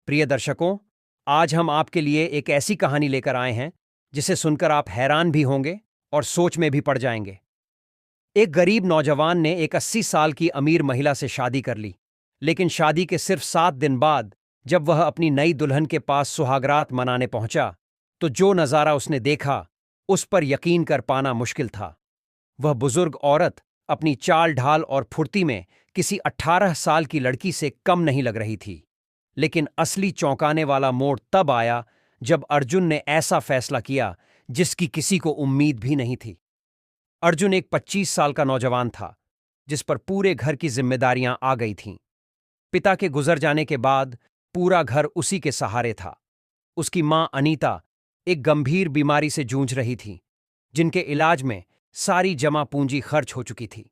प्रिय दर्शकों, आज हम आपके लिए एक ऐसी कहानी लेकर आए हैं जिसे सुनकर आप हैरान भी होंगे और सोच में भी पड़ जाएंगे। एक गरीब नौजवान ने एक 80 साल की अमीर महिला से शादी कर ली, लेकिन शादी के सिर्फ 7 दिन बाद जब वह अपनी नई दुल्हन के पास सुहागरात मनाने पहुंचा, तो जो नज़ारा उसने देखा, उस पर यकीन कर पाना मुश्किल था। वह बुजुर्ग औरत अपनी चाल ढाल और फुर्ती में किसी 18 साल की लड़की से कम नहीं लग रही थी। लेकिन असली चौंकाने वाला मोड़ तब आया जब अर्जुन ने ऐसा फैसला किया जिसकी किसी को उम्मीद भी नहीं थी। अर्जुन एक 25 साल का नौजवान था, जिस पर पूरे घर की जिम्मेदारियां आ गई थीं। पिता के गुजर जाने के बाद पूरा घर उसी के सहारे था। उसकी मां अनीता एक गंभीर बीमारी से जूझ रही थी, जिनके इलाज में सारी जमा पूंजी खर्च हो चुकी थी।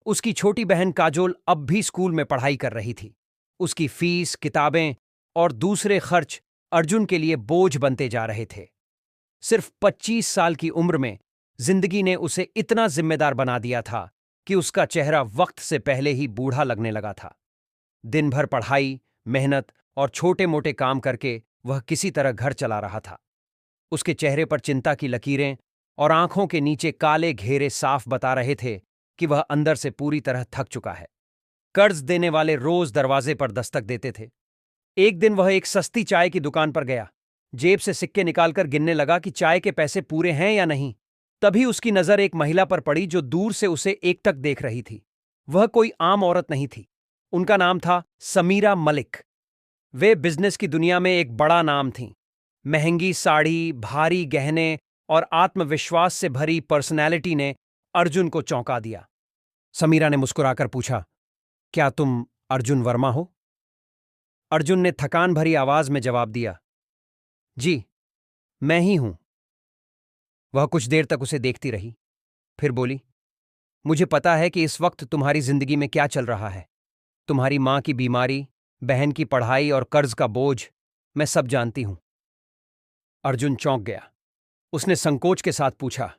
उसकी छोटी बहन काजोल अब भी स्कूल में पढ़ाई कर रही थी। उसकी फीस, किताबें और दूसरे खर्च अर्जुन के लिए बोझ बनते जा रहे थे। सिर्फ 25 साल की उम्र में जिंदगी ने उसे इतना जिम्मेदार बना दिया था कि उसका चेहरा वक्त से पहले ही बूढ़ा लगने लगा था। दिन भर पढ़ाई, मेहनत और छोटे-मोटे काम करके वह किसी तरह घर चला रहा था। उसके चेहरे पर चिंता की लकीरें और आंखों के नीचे काले घेरे साफ बता रहे थे कि वह अंदर से पूरी तरह थक चुका है। कर्ज देने वाले रोज दरवाजे पर दस्तक देते थे। एक दिन वह एक सस्ती चाय की दुकान पर गया। जेब से सिक्के निकालकर गिनने लगा कि चाय के पैसे पूरे हैं या नहीं। तभी उसकी नजर एक महिला पर पड़ी जो दूर से उसे एकटक देख रही थी। वह कोई आम औरत नहीं थी। उनका नाम था समीरा मलिक। वे बिजनेस की दुनिया में एक बड़ा नाम थीं। महंगी साड़ी, भारी गहने और आत्मविश्वास से भरी पर्सनैलिटी ने अर्जुन को चौंका दिया। समीरा ने मुस्कुराकर पूछा, क्या तुम अर्जुन वर्मा हो? अर्जुन ने थकान भरी आवाज में जवाब दिया, जी, मैं ही हूं। वह कुछ देर तक उसे देखती रही, फिर बोली, मुझे पता है कि इस वक्त तुम्हारी जिंदगी में क्या चल रहा है। तुम्हारी मां की बीमारी, बहन की पढ़ाई और कर्ज का बोझ, मैं सब जानती हूं। अर्जुन चौंक गया। उसने संकोच के साथ पूछा,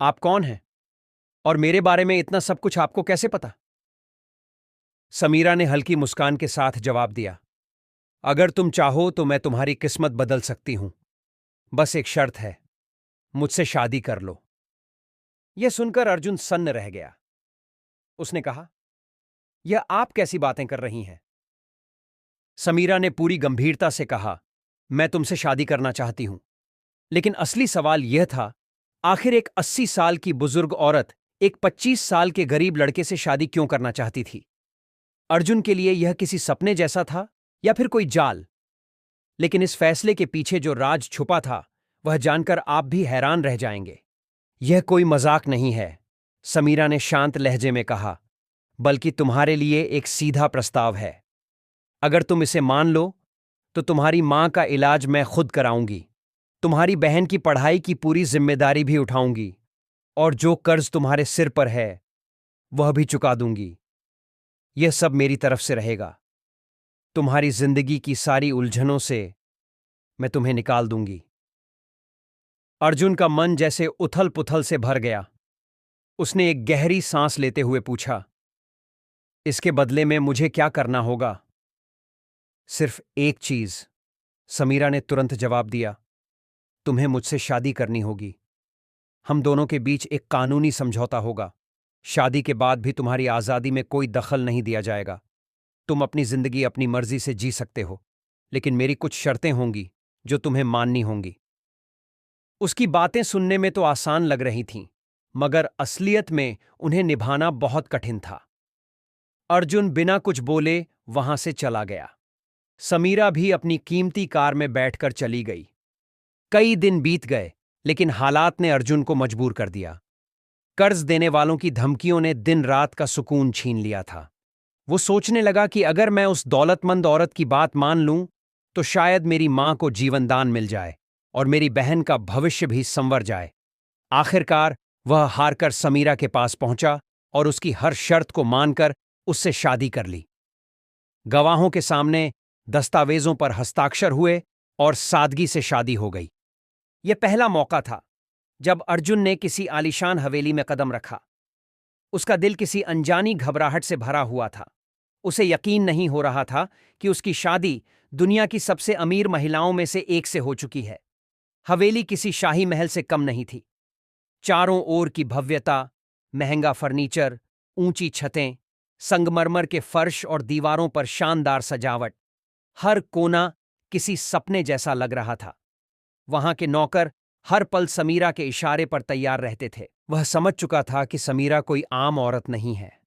आप कौन हैं? और मेरे बारे में इतना सब कुछ आपको कैसे पता? समीरा ने हल्की मुस्कान के साथ जवाब दिया, अगर तुम चाहो तो मैं तुम्हारी किस्मत बदल सकती हूं। बस एक शर्त है, मुझसे शादी कर लो। यह सुनकर अर्जुन सन्न रह गया। उसने कहा, यह आप कैसी बातें कर रही हैं? समीरा ने पूरी गंभीरता से कहा, मैं तुमसे शादी करना चाहती हूं। लेकिन असली सवाल यह था, आखिर एक 80 साल की बुजुर्ग औरत एक 25 साल के गरीब लड़के से शादी क्यों करना चाहती थी? अर्जुन के लिए यह किसी सपने जैसा था या फिर कोई जाल? लेकिन इस फैसले के पीछे जो राज छुपा था, वह जानकर आप भी हैरान रह जाएंगे। यह कोई मजाक नहीं है, समीरा ने शांत लहजे में कहा, बल्कि तुम्हारे लिए एक सीधा प्रस्ताव है। अगर तुम इसे मान लो, तो तुम्हारी मां का इलाज मैं खुद कराऊंगी, तुम्हारी बहन की पढ़ाई की पूरी जिम्मेदारी भी उठाऊंगी, और जो कर्ज तुम्हारे सिर पर है, वह भी चुका दूंगी। यह सब मेरी तरफ से रहेगा। तुम्हारी जिंदगी की सारी उलझनों से मैं तुम्हें निकाल दूंगी। अर्जुन का मन जैसे उथल पुथल से भर गया। उसने एक गहरी सांस लेते हुए पूछा, इसके बदले में मुझे क्या करना होगा? सिर्फ एक चीज, समीरा ने तुरंत जवाब दिया, तुम्हें मुझसे शादी करनी होगी। हम दोनों के बीच एक कानूनी समझौता होगा। शादी के बाद भी तुम्हारी आजादी में कोई दखल नहीं दिया जाएगा। तुम अपनी जिंदगी अपनी मर्जी से जी सकते हो, लेकिन मेरी कुछ शर्तें होंगी जो तुम्हें माननी होंगी। उसकी बातें सुनने में तो आसान लग रही थीं, मगर असलियत में उन्हें निभाना बहुत कठिन था। अर्जुन बिना कुछ बोले वहां से चला गया। समीरा भी अपनी कीमती कार में बैठकर चली गई। कई दिन बीत गए, लेकिन हालात ने अर्जुन को मजबूर कर दिया। कर्ज देने वालों की धमकियों ने दिन रात का सुकून छीन लिया था। वो सोचने लगा कि अगर मैं उस दौलतमंद औरत की बात मान लूं, तो शायद मेरी मां को जीवनदान मिल जाए और मेरी बहन का भविष्य भी संवर जाए। आखिरकार वह हारकर समीरा के पास पहुंचा और उसकी हर शर्त को मानकर उससे शादी कर ली। गवाहों के सामने दस्तावेजों पर हस्ताक्षर हुए और सादगी से शादी हो गई। यह पहला मौका था जब अर्जुन ने किसी आलीशान हवेली में कदम रखा। उसका दिल किसी अनजानी घबराहट से भरा हुआ था। उसे यकीन नहीं हो रहा था कि उसकी शादी दुनिया की सबसे अमीर महिलाओं में से एक से हो चुकी है। हवेली किसी शाही महल से कम नहीं थी। चारों ओर की भव्यता, महंगा फर्नीचर, ऊंची छतें, संगमरमर के फर्श और दीवारों पर शानदार सजावट, हर कोना किसी सपने जैसा लग रहा था। वहां के नौकर हर पल समीरा के इशारे पर तैयार रहते थे। वह समझ चुका था कि समीरा कोई आम औरत नहीं है।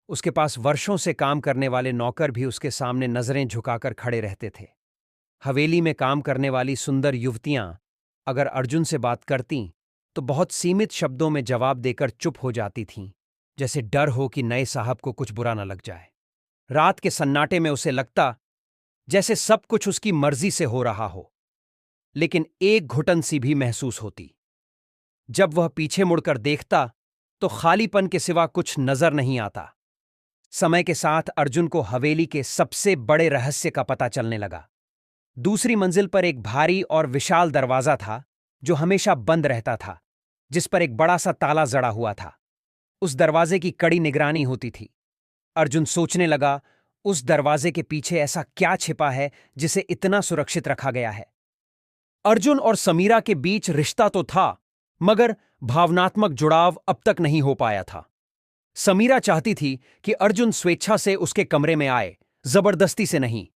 उसके पास वर्षों से काम करने वाले नौकर भी उसके सामने नजरें झुकाकर खड़े रहते थे। हवेली में काम करने वाली सुंदर युवतियां अगर अर्जुन से बात करतीं तो बहुत सीमित शब्दों में जवाब देकर चुप हो जाती थीं, जैसे डर हो कि नए साहब को कुछ बुरा न लग जाए। रात के सन्नाटे में उसे लगता जैसे सब कुछ उसकी मर्जी से हो रहा हो, लेकिन एक घुटन सी भी महसूस होती। जब वह पीछे मुड़कर देखता तो खालीपन के सिवा कुछ नजर नहीं आता। समय के साथ अर्जुन को हवेली के सबसे बड़े रहस्य का पता चलने लगा। दूसरी मंजिल पर एक भारी और विशाल दरवाजा था जो हमेशा बंद रहता था, जिस पर एक बड़ा सा ताला जड़ा हुआ था। उस दरवाजे की कड़ी निगरानी होती थी। अर्जुन सोचने लगा, उस दरवाजे के पीछे ऐसा क्या छिपा है जिसे इतना सुरक्षित रखा गया है। अर्जुन और समीरा के बीच रिश्ता तो था, मगर भावनात्मक जुड़ाव अब तक नहीं हो पाया था। समीरा चाहती थी कि अर्जुन स्वेच्छा से उसके कमरे में आए, जबरदस्ती से नहीं।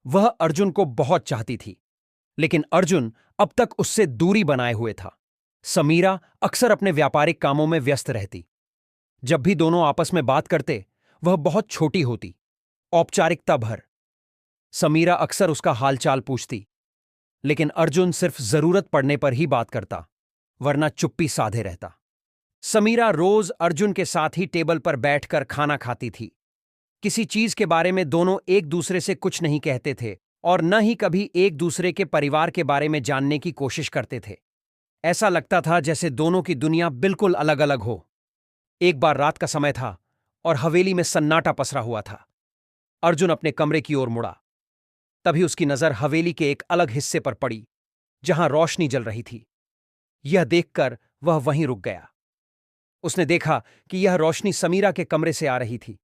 वह अर्जुन को बहुत चाहती थी, लेकिन अर्जुन अब तक उससे दूरी बनाए हुए था। समीरा अक्सर अपने व्यापारिक कामों में व्यस्त रहती। जब भी दोनों आपस में बात करते, वह बहुत छोटी होती, औपचारिकता भर। समीरा अक्सर उसका हालचाल पूछती, लेकिन अर्जुन सिर्फ जरूरत पड़ने पर ही बात करता, वरना चुप्पी साधे रहता। समीरा रोज अर्जुन के साथ ही टेबल पर बैठकर खाना खाती थी। किसी चीज के बारे में दोनों एक दूसरे से कुछ नहीं कहते थे और न ही कभी एक दूसरे के परिवार के बारे में जानने की कोशिश करते थे। ऐसा लगता था जैसे दोनों की दुनिया बिल्कुल अलग अलग हो। एक बार रात का समय था और हवेली में सन्नाटा पसरा हुआ था। अर्जुन अपने कमरे की ओर मुड़ा। तभी उसकी नजर हवेली के एक अलग हिस्से पर पड़ी, जहां रोशनी जल रही थी। यह देखकर वह वहीं रुक गया। उसने देखा कि यह रोशनी समीरा के कमरे से आ रही थी।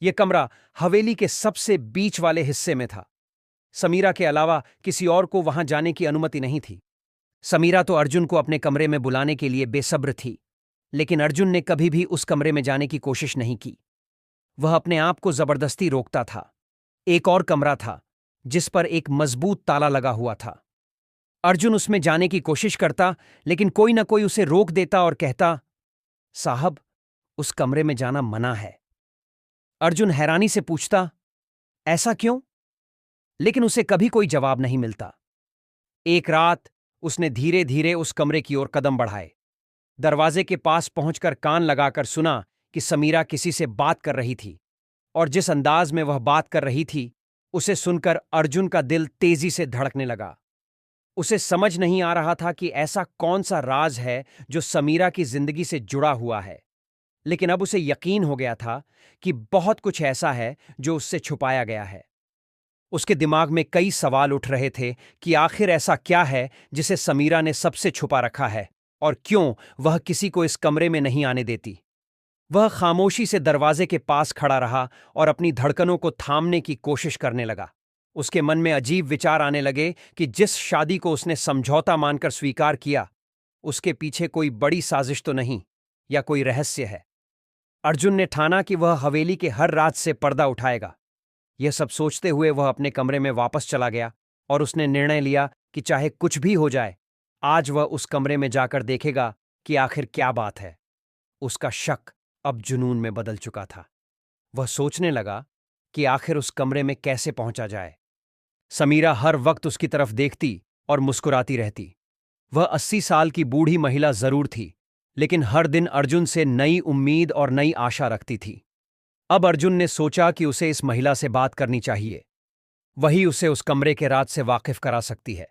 यह कमरा हवेली के सबसे बीच वाले हिस्से में था। समीरा के अलावा किसी और को वहां जाने की अनुमति नहीं थी। समीरा तो अर्जुन को अपने कमरे में बुलाने के लिए बेसब्र थी, लेकिन अर्जुन ने कभी भी उस कमरे में जाने की कोशिश नहीं की। वह अपने आप को जबरदस्ती रोकता था। एक और कमरा था जिस पर एक मजबूत ताला लगा हुआ था। अर्जुन उसमें जाने की कोशिश करता, लेकिन कोई न कोई उसे रोक देता और कहता, साहब, उस कमरे में जाना मना है। अर्जुन हैरानी से पूछता, ऐसा क्यों? लेकिन उसे कभी कोई जवाब नहीं मिलता। एक रात उसने धीरे धीरे उस कमरे की ओर कदम बढ़ाए। दरवाजे के पास पहुंचकर कान लगाकर सुना कि समीरा किसी से बात कर रही थी, और जिस अंदाज में वह बात कर रही थी, उसे सुनकर अर्जुन का दिल तेजी से धड़कने लगा। उसे समझ नहीं आ रहा था कि ऐसा कौन सा राज है जो समीरा की जिंदगी से जुड़ा हुआ है, लेकिन अब उसे यकीन हो गया था कि बहुत कुछ ऐसा है जो उससे छुपाया गया है। उसके दिमाग में कई सवाल उठ रहे थे कि आखिर ऐसा क्या है जिसे समीरा ने सबसे छुपा रखा है, और क्यों वह किसी को इस कमरे में नहीं आने देती। वह खामोशी से दरवाजे के पास खड़ा रहा और अपनी धड़कनों को थामने की कोशिश करने लगा। उसके मन में अजीब विचार आने लगे कि जिस शादी को उसने समझौता मानकर स्वीकार किया, उसके पीछे कोई बड़ी साजिश तो नहीं, या कोई रहस्य है। अर्जुन ने ठाना कि वह हवेली के हर राज से पर्दा उठाएगा। यह सब सोचते हुए वह अपने कमरे में वापस चला गया और उसने निर्णय लिया कि चाहे कुछ भी हो जाए, आज वह उस कमरे में जाकर देखेगा कि आखिर क्या बात है। उसका शक अब जुनून में बदल चुका था। वह सोचने लगा कि आखिर उस कमरे में कैसे पहुंचा जाए। समीरा हर वक्त उसकी तरफ देखती और मुस्कुराती रहती। वह 80 साल की बूढ़ी महिला जरूर थी, लेकिन हर दिन अर्जुन से नई उम्मीद और नई आशा रखती थी। अब अर्जुन ने सोचा कि उसे इस महिला से बात करनी चाहिए। वही उसे उस कमरे के राज से वाकिफ करा सकती है।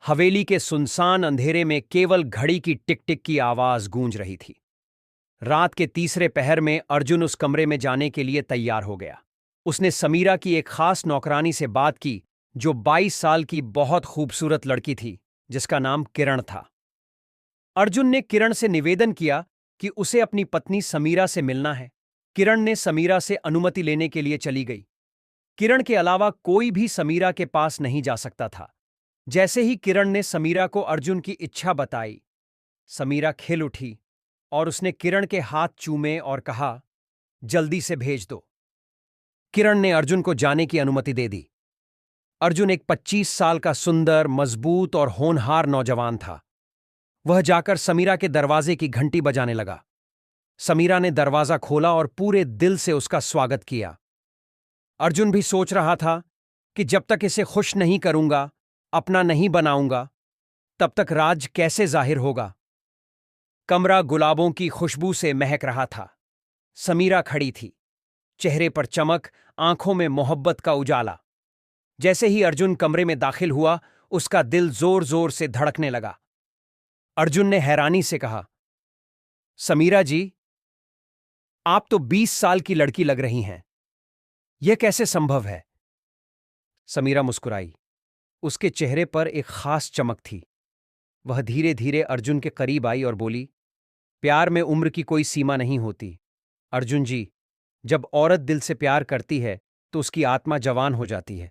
हवेली के सुनसान अंधेरे में केवल घड़ी की टिक टिक की आवाज गूंज रही थी। रात के तीसरे पहर में अर्जुन उस कमरे में जाने के लिए तैयार हो गया। उसने समीरा की एक खास नौकरानी से बात की, जो 22 साल की बहुत खूबसूरत लड़की थी, जिसका नाम किरण था। अर्जुन ने किरण से निवेदन किया कि उसे अपनी पत्नी समीरा से मिलना है। किरण ने समीरा से अनुमति लेने के लिए चली गई। किरण के अलावा कोई भी समीरा के पास नहीं जा सकता था। जैसे ही किरण ने समीरा को अर्जुन की इच्छा बताई, समीरा खिल उठी और उसने किरण के हाथ चूमे और कहा, जल्दी से भेज दो। किरण ने अर्जुन को जाने की अनुमति दे दी। अर्जुन एक 25 साल का सुंदर, मजबूत और होनहार नौजवान था। वह जाकर समीरा के दरवाजे की घंटी बजाने लगा। समीरा ने दरवाजा खोला और पूरे दिल से उसका स्वागत किया। अर्जुन भी सोच रहा था कि जब तक इसे खुश नहीं करूंगा, अपना नहीं बनाऊंगा, तब तक राज कैसे जाहिर होगा। कमरा गुलाबों की खुशबू से महक रहा था। समीरा खड़ी थी, चेहरे पर चमक, आंखों में मोहब्बत का उजाला। जैसे ही अर्जुन कमरे में दाखिल हुआ, उसका दिल जोर जोर से धड़कने लगा। अर्जुन ने हैरानी से कहा, समीरा जी, आप तो 20 साल की लड़की लग रही हैं। यह कैसे संभव है? समीरा मुस्कुराई। उसके चेहरे पर एक खास चमक थी। वह धीरे धीरे अर्जुन के करीब आई और बोली, प्यार में उम्र की कोई सीमा नहीं होती। अर्जुन जी, जब औरत दिल से प्यार करती है तो उसकी आत्मा जवान हो जाती है।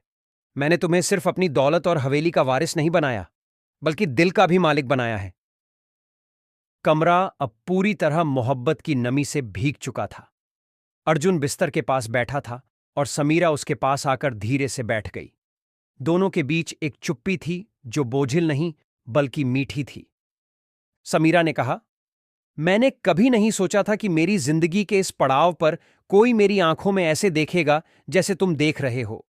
मैंने तुम्हें सिर्फ अपनी दौलत और हवेली का वारिस नहीं बनाया, बल्कि दिल का भी मालिक बनाया है। कमरा अब पूरी तरह मोहब्बत की नमी से भीग चुका था। अर्जुन बिस्तर के पास बैठा था और समीरा उसके पास आकर धीरे से बैठ गई। दोनों के बीच एक चुप्पी थी जो बोझिल नहीं बल्कि मीठी थी। समीरा ने कहा, मैंने कभी नहीं सोचा था कि मेरी जिंदगी के इस पड़ाव पर कोई मेरी आंखों में ऐसे देखेगा जैसे तुम देख रहे हो।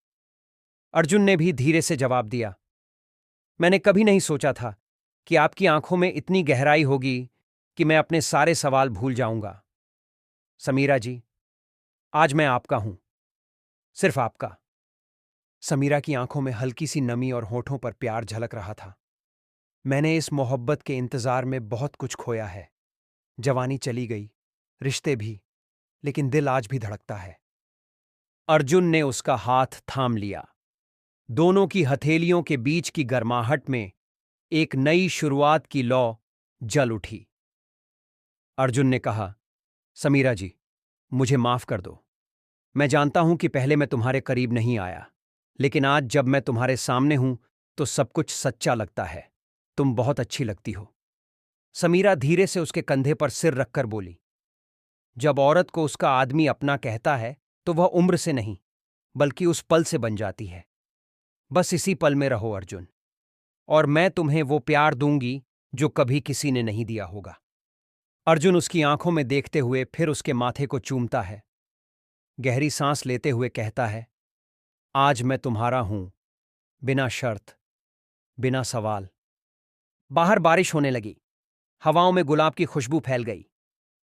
अर्जुन ने भी धीरे से जवाब दिया, मैंने कभी नहीं सोचा था कि आपकी आंखों में इतनी गहराई होगी कि मैं अपने सारे सवाल भूल जाऊंगा। समीरा जी, आज मैं आपका हूं, सिर्फ आपका। समीरा की आंखों में हल्की सी नमी और होठों पर प्यार झलक रहा था। मैंने इस मोहब्बत के इंतजार में बहुत कुछ खोया है। जवानी चली गई, रिश्ते भी, लेकिन दिल आज भी धड़कता है। अर्जुन ने उसका हाथ थाम लिया। दोनों की हथेलियों के बीच की गर्माहट में एक नई शुरुआत की लौ जल उठी। अर्जुन ने कहा, समीरा जी, मुझे माफ कर दो। मैं जानता हूं कि पहले मैं तुम्हारे करीब नहीं आया, लेकिन आज जब मैं तुम्हारे सामने हूं तो सब कुछ सच्चा लगता है। तुम बहुत अच्छी लगती हो। समीरा धीरे से उसके कंधे पर सिर रखकर बोली, जब औरत को उसका आदमी अपना कहता है तो वह उम्र से नहीं बल्कि उस पल से बन जाती है। बस इसी पल में रहो अर्जुन, और मैं तुम्हें वो प्यार दूंगी जो कभी किसी ने नहीं दिया होगा। अर्जुन उसकी आंखों में देखते हुए फिर उसके माथे को चूमता है। गहरी सांस लेते हुए कहता है, आज मैं तुम्हारा हूं, बिना शर्त, बिना सवाल। बाहर बारिश होने लगी। हवाओं में गुलाब की खुशबू फैल गई।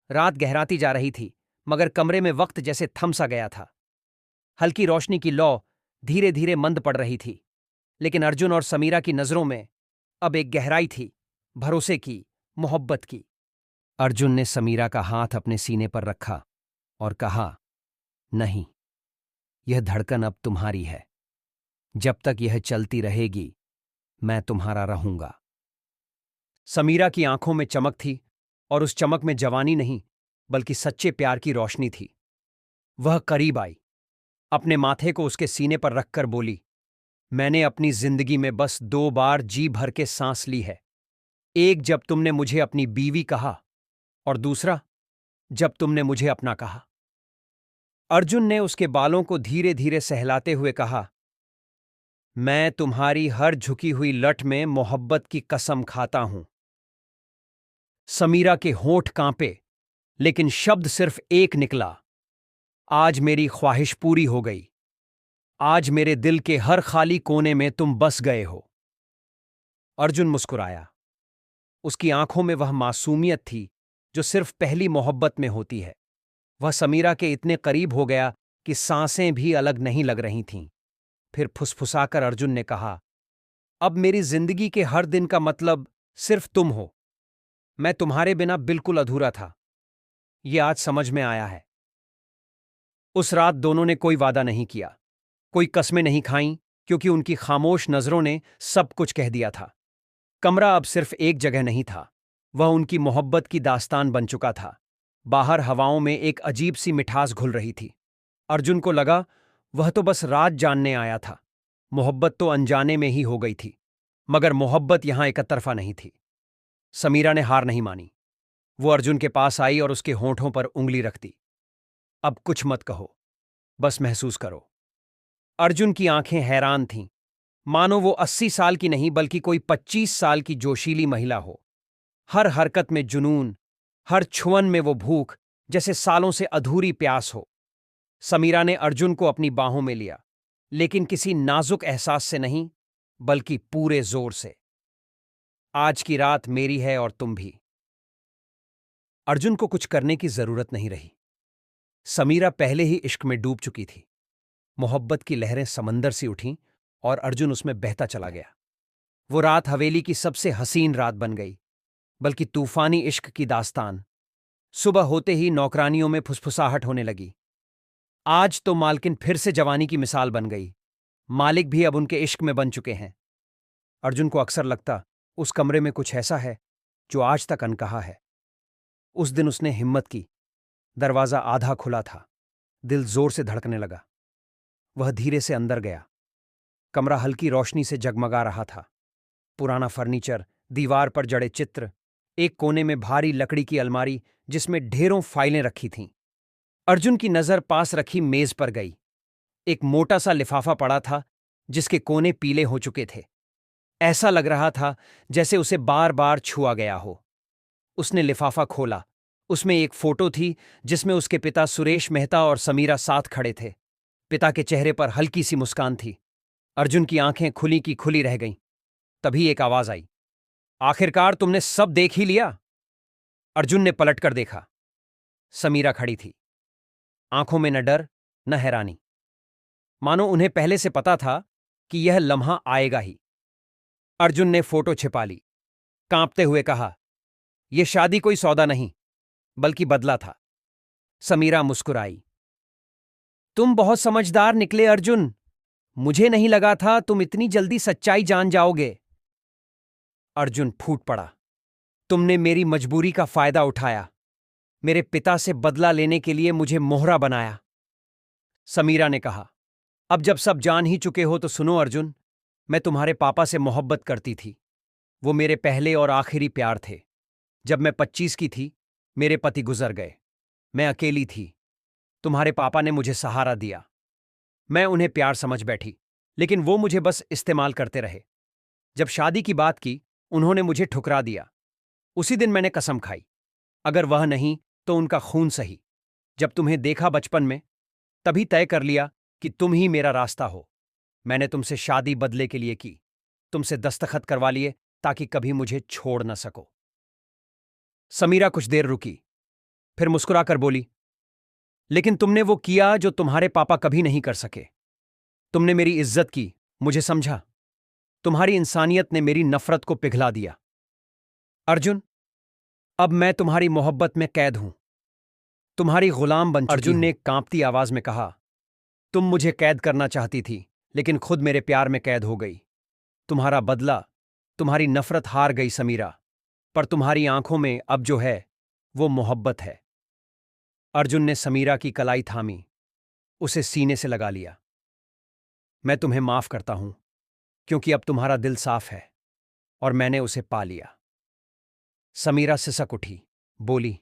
रात गहराती जा रही थी, मगर कमरे में वक्त जैसे थम सा गया था। हल्की रोशनी की लौ धीरे धीरे मंद पड़ रही थी, लेकिन अर्जुन और समीरा की नजरों में अब एक गहराई थी, भरोसे की, मोहब्बत की। अर्जुन ने समीरा का हाथ अपने सीने पर रखा और कहा, नहीं, यह धड़कन अब तुम्हारी है। जब तक यह चलती रहेगी, मैं तुम्हारा रहूंगा। समीरा की आंखों में चमक थी, और उस चमक में जवानी नहीं बल्कि सच्चे प्यार की रोशनी थी। वह करीब आई, अपने माथे को उसके सीने पर रखकर बोली, मैंने अपनी जिंदगी में बस 2 बार जी भर के सांस ली है। एक जब तुमने मुझे अपनी बीवी कहा, और दूसरा जब तुमने मुझे अपना कहा। अर्जुन ने उसके बालों को धीरे धीरे सहलाते हुए कहा, मैं तुम्हारी हर झुकी हुई लठ में मोहब्बत की कसम खाता हूं। समीरा के होंठ कांपे, लेकिन शब्द सिर्फ एक निकला, आज मेरी ख्वाहिश पूरी हो गई। आज मेरे दिल के हर खाली कोने में तुम बस गए हो। अर्जुन मुस्कुराया। उसकी आंखों में वह मासूमियत थी जो सिर्फ पहली मोहब्बत में होती है। वह समीरा के इतने करीब हो गया कि सांसें भी अलग नहीं लग रही थीं। फिर फुसफुसाकर अर्जुन ने कहा, अब मेरी जिंदगी के हर दिन का मतलब सिर्फ तुम हो। मैं तुम्हारे बिना बिल्कुल अधूरा था। यह आज समझ में आया है। उस रात दोनों ने कोई वादा नहीं किया, कोई कस्में नहीं खाईं, क्योंकि उनकी खामोश नजरों ने सब कुछ कह दिया था। कमरा अब सिर्फ एक जगह नहीं था, वह उनकी मोहब्बत की दास्तान बन चुका था। बाहर हवाओं में एक अजीब सी मिठास घुल रही थी। अर्जुन को लगा वह तो बस राज जानने आया था। मोहब्बत तो अनजाने में ही हो गई थी। मगर मोहब्बत यहां एकतरफा नहीं थी। समीरा ने हार नहीं मानी। वो अर्जुन के पास आई और उसके होंठों पर उंगली रख दी। अब कुछ मत कहो, बस महसूस करो। अर्जुन की आंखें हैरान थीं, मानो वो 80 साल की नहीं बल्कि कोई 25 साल की जोशीली महिला हो। हर हरकत में जुनून, हर छुअन में वो भूख, जैसे सालों से अधूरी प्यास हो। समीरा ने अर्जुन को अपनी बाहों में लिया, लेकिन किसी नाजुक एहसास से नहीं, बल्कि पूरे जोर से। आज की रात मेरी है और तुम भी। अर्जुन को कुछ करने की जरूरत नहीं रही। समीरा पहले ही इश्क में डूब चुकी थी। मोहब्बत की लहरें समंदर सी उठीं और अर्जुन उसमें बहता चला गया। वो रात हवेली की सबसे हसीन रात बन गई, बल्कि तूफानी इश्क की दास्तान। सुबह होते ही नौकरानियों में फुसफुसाहट होने लगी। आज तो मालकिन फिर से जवानी की मिसाल बन गई। मालिक भी अब उनके इश्क में बन चुके हैं। अर्जुन को अक्सर लगता, उस कमरे में कुछ ऐसा है जो आज तक अनकहा है। उस दिन उसने हिम्मत की। दरवाजा आधा खुला था। दिल जोर से धड़कने लगा। वह धीरे से अंदर गया। कमरा हल्की रोशनी से जगमगा रहा था। पुराना फर्नीचर, दीवार पर जड़े चित्र, एक कोने में भारी लकड़ी की अलमारी जिसमें ढेरों फाइलें रखी थीं। अर्जुन की नजर पास रखी मेज पर गई। एक मोटा सा लिफाफा पड़ा था जिसके कोने पीले हो चुके थे। ऐसा लग रहा था जैसे उसे बार बार छुआ गया हो। उसने लिफाफा खोला। उसमें एक फोटो थी जिसमें उसके पिता सुरेश मेहता और समीरा साथ खड़े थे। पिता के चेहरे पर हल्की सी मुस्कान थी। अर्जुन की आंखें खुली की खुली रह गईं। तभी एक आवाज आई, आखिरकार तुमने सब देख ही लिया। अर्जुन ने पलटकर देखा। समीरा खड़ी थी, आंखों में न डर न हैरानी, मानो उन्हें पहले से पता था कि यह लम्हा आएगा ही। अर्जुन ने फोटो छिपा ली, कांपते हुए कहा, यह शादी कोई सौदा नहीं, बल्कि बदला था। समीरा मुस्कुराई, तुम बहुत समझदार निकले अर्जुन। मुझे नहीं लगा था तुम इतनी जल्दी सच्चाई जान जाओगे। अर्जुन फूट पड़ा, तुमने मेरी मजबूरी का फायदा उठाया। मेरे पिता से बदला लेने के लिए मुझे मोहरा बनाया। समीरा ने कहा, अब जब सब जान ही चुके हो तो सुनो अर्जुन, मैं तुम्हारे पापा से मोहब्बत करती थी। वो मेरे पहले और आखिरी प्यार थे। जब मैं 25 की थी, मेरे पति गुजर गए। मैं अकेली थी। तुम्हारे पापा ने मुझे सहारा दिया। मैं उन्हें प्यार समझ बैठी, लेकिन वो मुझे बस इस्तेमाल करते रहे। जब शादी की बात की, उन्होंने मुझे ठुकरा दिया। उसी दिन मैंने कसम खाई, अगर वह नहीं तो उनका खून सही। जब तुम्हें देखा बचपन में, तभी तय कर लिया कि तुम ही मेरा रास्ता हो। मैंने तुमसे शादी बदले के लिए की, तुमसे दस्तखत करवा लिए ताकि कभी मुझे छोड़ न सको। समीरा कुछ देर रुकी, फिर मुस्कुराकर बोली, लेकिन तुमने वो किया जो तुम्हारे पापा कभी नहीं कर सके। तुमने मेरी इज्जत की, मुझे समझा। तुम्हारी इंसानियत ने मेरी नफरत को पिघला दिया। अर्जुन, अब मैं तुम्हारी मोहब्बत में कैद हूं, तुम्हारी गुलाम बन चुकी हूं। अर्जुन ने कांपती आवाज में कहा, तुम मुझे कैद करना चाहती थी, लेकिन खुद मेरे प्यार में कैद हो गई। तुम्हारा बदला, तुम्हारी नफरत हार गई समीरा, पर तुम्हारी आंखों में अब जो है वो मोहब्बत है। अर्जुन ने समीरा की कलाई थामी, उसे सीने से लगा लिया। मैं तुम्हें माफ करता हूं, क्योंकि अब तुम्हारा दिल साफ है और मैंने उसे पा लिया। समीरा सिसक उठी, बोली,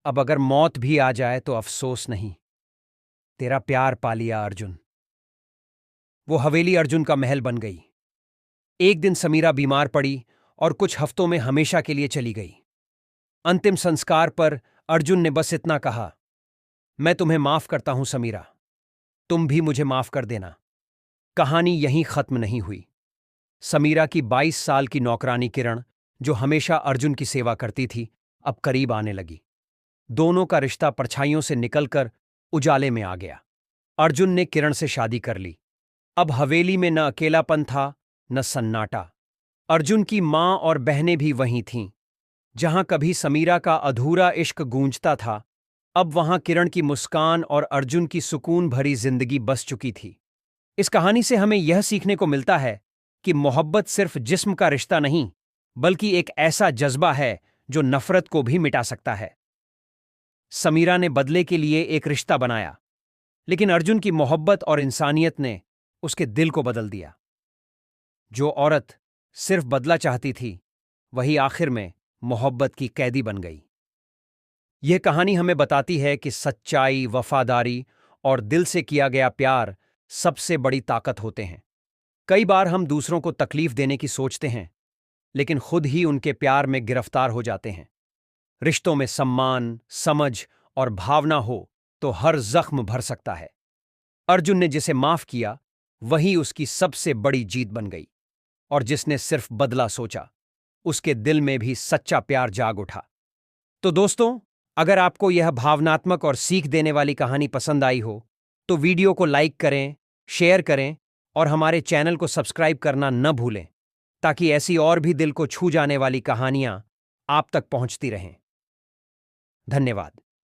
अब अगर मौत भी आ जाए तो अफसोस नहीं, तेरा प्यार पा लिया अर्जुन। वो हवेली अर्जुन का महल बन गई। एक दिन समीरा बीमार पड़ी और कुछ हफ्तों में हमेशा के लिए चली गई। अंतिम संस्कार पर अर्जुन ने बस इतना कहा, मैं तुम्हें माफ करता हूं समीरा, तुम भी मुझे माफ कर देना। कहानी यहीं खत्म नहीं हुई। समीरा की 22 साल की नौकरानी किरण, जो हमेशा अर्जुन की सेवा करती थी, अब करीब आने लगी। दोनों का रिश्ता परछाइयों से निकलकर उजाले में आ गया। अर्जुन ने किरण से शादी कर ली। अब हवेली में न अकेलापन था न सन्नाटा। अर्जुन की मां और बहनें भी वहीं थीं। जहां कभी समीरा का अधूरा इश्क गूंजता था, अब वहां किरण की मुस्कान और अर्जुन की सुकून भरी जिंदगी बस चुकी थी। इस कहानी से हमें यह सीखने को मिलता है कि मोहब्बत सिर्फ जिस्म का रिश्ता नहीं, बल्कि एक ऐसा जज्बा है जो नफरत को भी मिटा सकता है। समीरा ने बदले के लिए एक रिश्ता बनाया, लेकिन अर्जुन की मोहब्बत और इंसानियत ने उसके दिल को बदल दिया। जो औरत सिर्फ बदला चाहती थी, वही आखिर में मोहब्बत की कैदी बन गई। यह कहानी हमें बताती है कि सच्चाई, वफादारी और दिल से किया गया प्यार सबसे बड़ी ताकत होते हैं। कई बार हम दूसरों को तकलीफ देने की सोचते हैं, लेकिन खुद ही उनके प्यार में गिरफ्तार हो जाते हैं। रिश्तों में सम्मान, समझ और भावना हो तो हर जख्म भर सकता है। अर्जुन ने जिसे माफ किया, वही उसकी सबसे बड़ी जीत बन गई। और जिसने सिर्फ बदला सोचा, उसके दिल में भी सच्चा प्यार जाग उठा। तो दोस्तों, अगर आपको यह भावनात्मक और सीख देने वाली कहानी पसंद आई हो, तो वीडियो को लाइक करें, शेयर करें और हमारे चैनल को सब्सक्राइब करना न भूलें, ताकि ऐसी और भी दिल को छू जाने वाली कहानियां आप तक पहुंचती रहें। धन्यवाद।